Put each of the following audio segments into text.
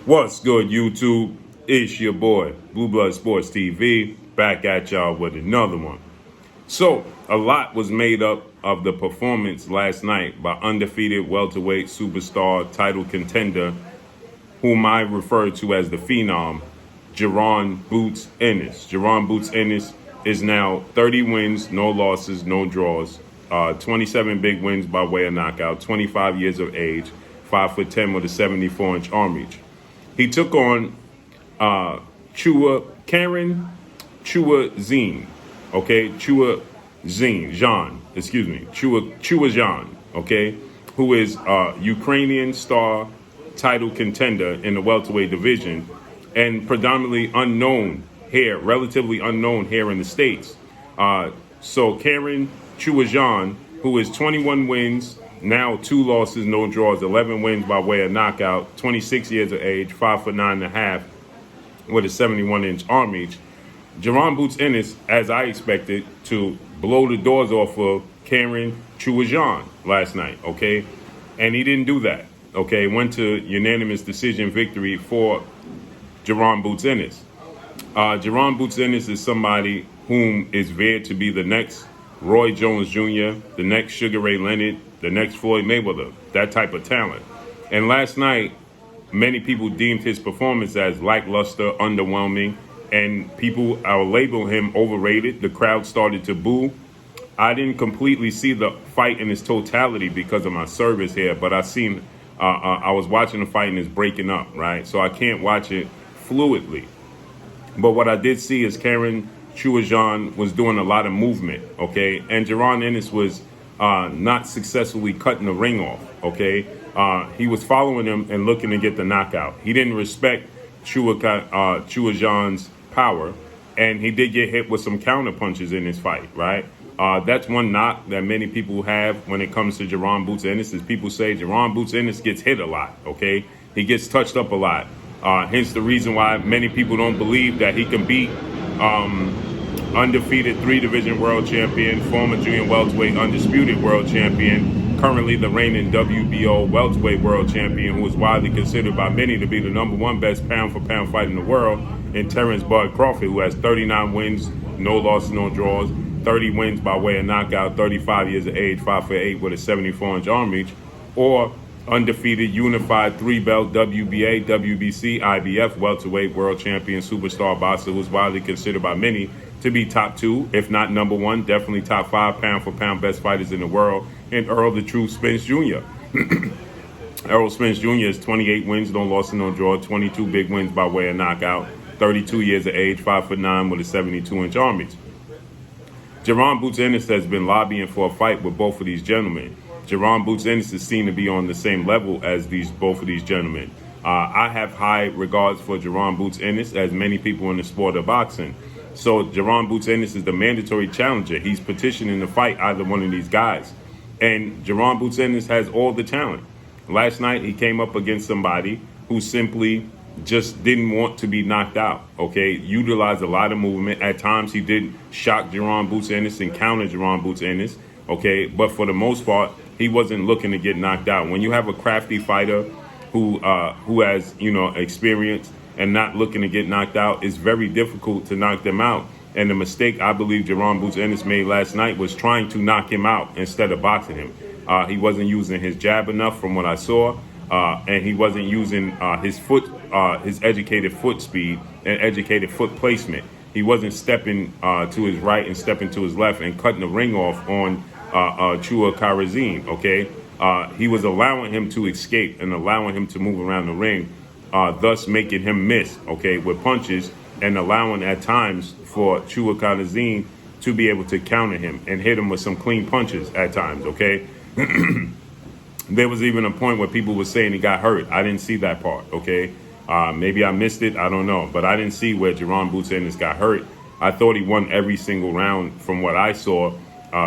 What's good, YouTube? It's your boy, Blue Blood Sports TV, back at y'all with another one. So, a lot was made up of the performance last night by undefeated welterweight superstar title contender, whom I refer to as the Phenom, Jaron Boots Ennis. Jaron Boots Ennis is now 30 wins, no losses, no draws, 27 big wins by way of knockout, 25 years of age, 5'10" with a 74-inch arm reach. He took on Chukhadzhian, okay, Chukhadzhian, okay, who is Ukrainian star title contender in the welterweight division and predominantly relatively unknown here in the States. So Karen Chukhadzhian, who is 21 wins, now 2 losses, no draws, 11 wins by way of knockout, 26 years of age, 5'9.5", with a 71-inch arm reach. Jaron Boots Ennis, as I expected, to blow the doors off of Karen Chukhadzhian last night, okay? And he didn't do that, okay? Went to unanimous decision victory for Jaron Boots Ennis. Jaron Boots Ennis is somebody whom is veered to be the next Roy Jones Jr., the next Sugar Ray Leonard, the next Floyd Mayweather, that type of talent. And last night, many people deemed his performance as lackluster, underwhelming, and people label him overrated. The crowd started to boo. I didn't completely see the fight in its totality because of my service here, but I was watching the fight and it's breaking up, right? So I can't watch it fluidly. But what I did see is Karen Chukhadzhian was doing a lot of movement, okay? And Jaron Ennis was not successfully cutting the ring off, okay? He was following him and looking to get the knockout. He didn't respect Chukhadzhian's power, and he did get hit with some counter punches in his fight, right? That's one knock that many people have when it comes to Jaron Boots Ennis, is people say Jaron Boots Ennis gets hit a lot, okay? He gets touched up a lot. Hence the reason why many people don't believe that he can beat undefeated 3-division world champion, former junior welterweight undisputed world champion, currently the reigning WBO welterweight world champion, who is widely considered by many to be the #1 best pound-for-pound fighter in the world, in Terrence Bud Crawford, who has 39 wins, no losses, no draws, 30 wins by way of knockout, 35 years of age, 5'8" with a 74-inch arm reach, or undefeated unified 3-belt WBA, WBC, IBF welterweight world champion superstar boxer, who's widely considered by many to be top 2, if not #1, definitely top 5 pound-for-pound best fighters in the world, and Earl the True Spence Jr. Errol Spence Jr. is 28 wins, no losses, no draw, 22 big wins by way of knockout, 32 years of age, 5'9" with a 72-inch arm reach. Jaron Boots Ennis has been lobbying for a fight with both of these gentlemen. Jaron Boots Ennis is seen to be on the same level as both of these gentlemen. I have high regards for Jaron Boots Ennis, as many people in the sport of boxing. So Jaron Boots Ennis is the mandatory challenger. He's petitioning to fight either one of these guys. And Jaron Boots Ennis has all the talent. Last night, he came up against somebody who simply just didn't want to be knocked out, okay? Utilized a lot of movement. At times, he did shock Jaron Boots Ennis and counter Jaron Boots Ennis, okay? But for the most part, he wasn't looking to get knocked out. When you have a crafty fighter who has, experience and not looking to get knocked out, it's very difficult to knock them out. And the mistake I believe Jaron Boots Ennis made last night was trying to knock him out instead of boxing him. He wasn't using his jab enough from what I saw, and he wasn't using his educated foot speed and educated foot placement. He wasn't stepping to his right and stepping to his left and cutting the ring off on Chukhadzhian, okay? He was allowing him to escape and allowing him to move around the ring, thus making him miss, okay, with punches, and allowing at times for Chukhadzhian to be able to counter him and hit him with some clean punches at times, okay? There was even a point where people were saying he got hurt. I didn't see that part, okay? Maybe I missed it, I don't know. But I didn't see where Jaron Boots Ennis got hurt. I thought he won every single round from what I saw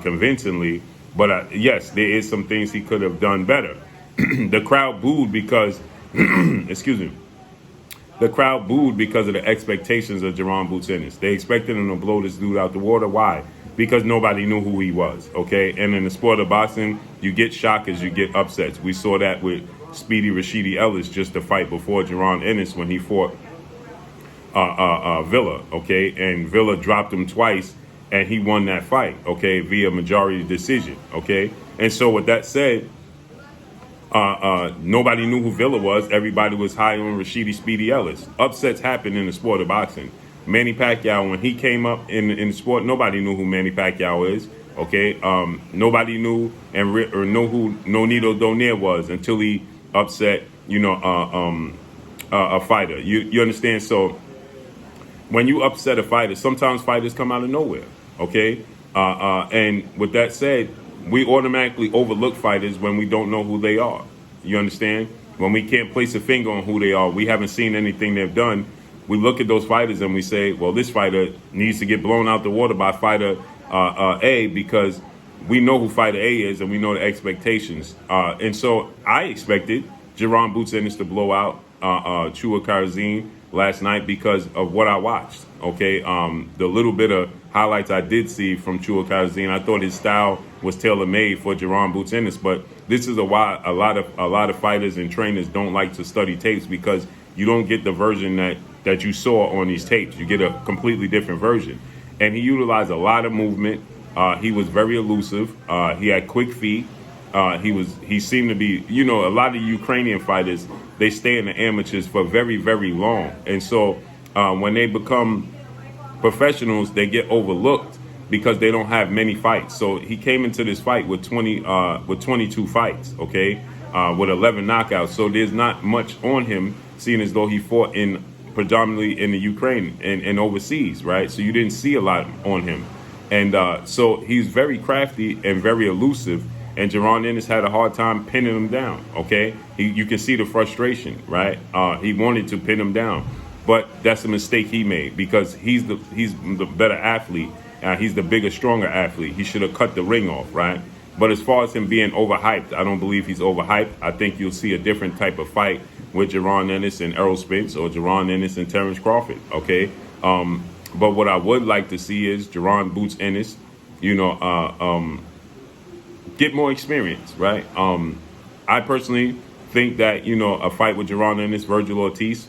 convincingly. But yes, there is some things he could have done better. The crowd booed because, excuse me, the crowd booed because of the expectations of Jaron Boots Ennis. They expected him to blow this dude out the water. Why? Because nobody knew who he was, okay? And in the sport of boxing, you get shockers, you get upsets. We saw that with Speedy Rashidi Ellis just to fight before Jaron Ennis when he fought Villa, okay, and Villa dropped him twice, and he won that fight, okay, via majority decision, okay. And so with that said, nobody knew who Villa was. Everybody was high on Rashidi Speedy Ellis. Upsets happen in the sport of boxing. Manny Pacquiao, when he came up in the sport, nobody knew who Manny Pacquiao is, okay. Nobody knew or know who Nonito Donaire was until he upset, a fighter. You understand? So when you upset a fighter, sometimes fighters come out of nowhere, okay? And with that said, we automatically overlook fighters when we don't know who they are. You understand? When we can't place a finger on who they are, we haven't seen anything they've done, we look at those fighters and we say, well, this fighter needs to get blown out the water by fighter A, because we know who fighter A is and we know the expectations. And so I expected Jaron Boots Ennis to blow out Chukhadzhian last night because of what I watched, okay? The little bit of highlights I did see from Chukhadzhian, I thought his style was tailor-made for Jaron Boots Ennis, but this is why a lot of fighters and trainers don't like to study tapes, because you don't get the version that you saw on these tapes. You get a completely different version. And he utilized a lot of movement. He was very elusive. He had quick feet. He seemed to be, a lot of Ukrainian fighters, they stay in the amateurs for very, very long. And so when they become professionals, they get overlooked because they don't have many fights. So he came into this fight with 22 fights, okay, with 11 knockouts. So there's not much on him, seeing as though he fought predominantly in the Ukraine and overseas, right? So you didn't see a lot on him. And so he's very crafty and very elusive. And Jaron Ennis had a hard time pinning him down, okay? You can see the frustration, right? He wanted to pin him down, but that's a mistake he made, because he's the better athlete. He's the bigger, stronger athlete. He should have cut the ring off, right? But as far as him being overhyped, I don't believe he's overhyped. I think you'll see a different type of fight with Jaron Ennis and Errol Spence, or Jaron Ennis and Terrence Crawford, okay? But what I would like to see is Jaron Boots Ennis, get more experience, right? I personally think that, a fight with Jaron Ennis, Virgil Ortiz,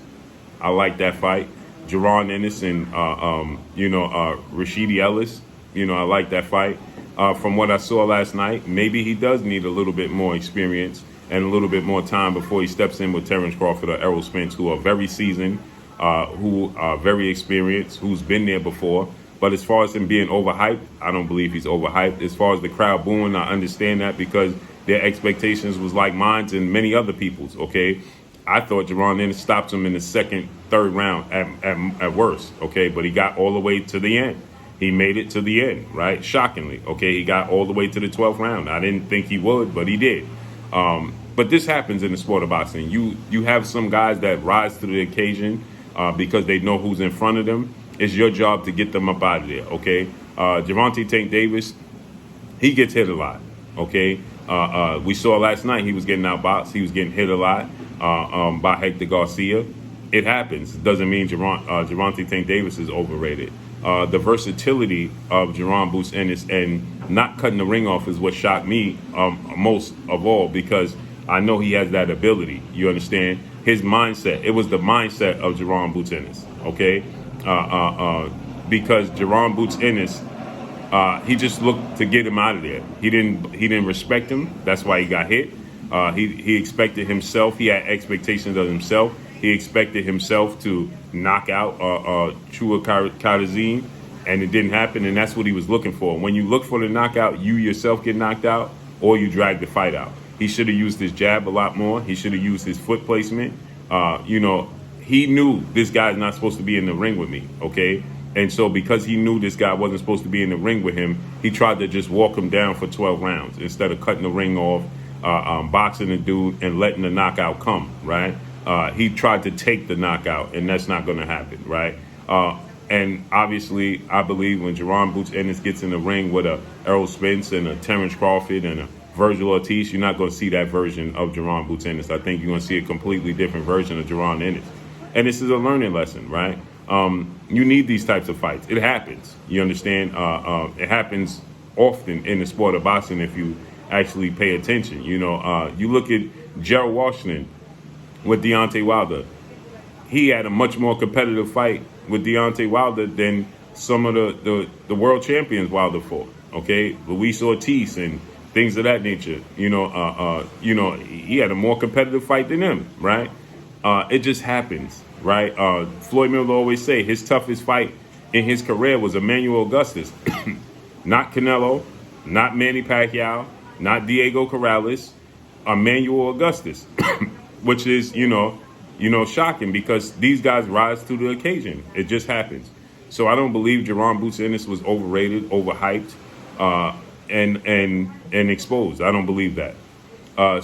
I like that fight. Jaron Ennis and, Rashidi Ellis, I like that fight. From what I saw last night, maybe he does need a little bit more experience and a little bit more time before he steps in with Terrence Crawford or Errol Spence, who are very seasoned, who are very experienced, who's been there before. But as far as him being overhyped, I don't believe he's overhyped. As far as the crowd booing, I understand that, because their expectations was like mine and many other people's, okay? I thought Jaron Ennis stopped him in the second, third round at worst, okay? But he got all the way to the end. He made it to the end, right? Shockingly, okay? He got all the way to the 12th round. I didn't think he would, but he did. But this happens in the sport of boxing. You have some guys that rise to the occasion because they know who's in front of them. It's your job to get them up out of there, okay? Gervonta Tank Davis, he gets hit a lot, okay? We saw last night he was getting outboxed. He was getting hit a lot by Hector Garcia. It happens. It doesn't mean Gervonta Tank Davis is overrated. The versatility of Jaron Boots Ennis and not cutting the ring off is what shocked me most of all, because I know he has that ability. You understand? His mindset. It was the mindset of Jaron Boots Ennis, okay? Because Jaron Boots Ennis, he just looked to get him out of there. He didn't respect him. That's why he got hit. He expected himself. He had expectations of himself. He expected himself to knock out Chukhadzhian, and it didn't happen. And that's what he was looking for. When you look for the knockout, you yourself get knocked out, or you drag the fight out. He should have used his jab a lot more. He should have used his foot placement. He knew this guy's not supposed to be in the ring with me, okay? And so because he knew this guy wasn't supposed to be in the ring with him, he tried to just walk him down for 12 rounds instead of cutting the ring off, boxing the dude and letting the knockout come, right? He tried to take the knockout, and that's not going to happen, right? And obviously, I believe when Jaron Boots Ennis gets in the ring with a Errol Spence and a Terrence Crawford and a Virgil Ortiz, you're not going to see that version of Jaron Boots Ennis. I think you're going to see a completely different version of Jaron Ennis. And this is a learning lesson, right? You need these types of fights. It happens. You understand? It happens often in the sport of boxing if you actually pay attention. You look at Gerald Washington with Deontay Wilder. He had a much more competitive fight with Deontay Wilder than some of the world champions Wilder fought. Okay, Luis Ortiz and things of that nature. He had a more competitive fight than him, right? It just happens, right? Floyd Mayweather always say his toughest fight in his career was Emmanuel Augustus, not Canelo, not Manny Pacquiao, not Diego Corrales, Emmanuel Augustus, which is shocking because these guys rise to the occasion. It just happens. So I don't believe Jaron Boots Ennis was overrated, overhyped, and exposed. I don't believe that.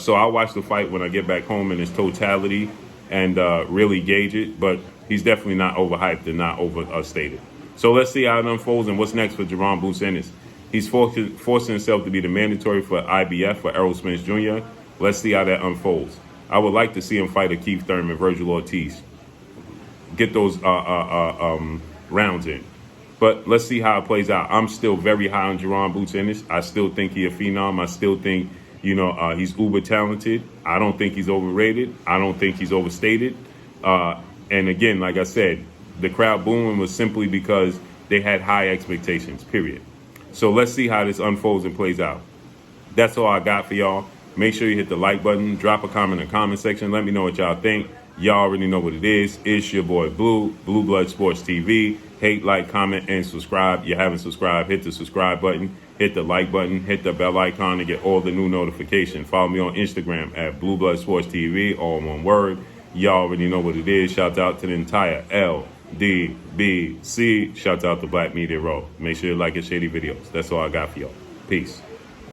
So I'll watch the fight when I get back home in its totality and really gauge it. But he's definitely not overhyped and not overstated. So let's see how it unfolds and what's next for Jaron Boots Ennis. He's forcing himself to be the mandatory for IBF for Errol Spence Jr. Let's see how that unfolds. I would like to see him fight a Keith Thurman, Virgil Ortiz. Get those rounds in. But let's see how it plays out. I'm still very high on Jaron Boots Ennis. I still think he's a phenom. I still think, he's uber talented. I don't think he's overrated. I don't think he's overstated. And again, like I said, the crowd booming was simply because they had high expectations, period. So let's see how this unfolds and plays out. That's all I got for y'all. Make sure you hit the like button. Drop a comment in the comment section. Let me know what y'all think. Y'all already know what it is. It's your boy Blue Blood Sports TV. Hate, like, comment, and subscribe. You haven't subscribed, hit the subscribe button, hit the like button, hit the bell icon to get all the new notifications. Follow me on Instagram at Blue Blood Sports TV, all one word. Y'all already know what it is. Shout out to the entire LDBC. Shout out to Black Media Row. Make sure you like and share these videos. That's all I got for y'all. Peace.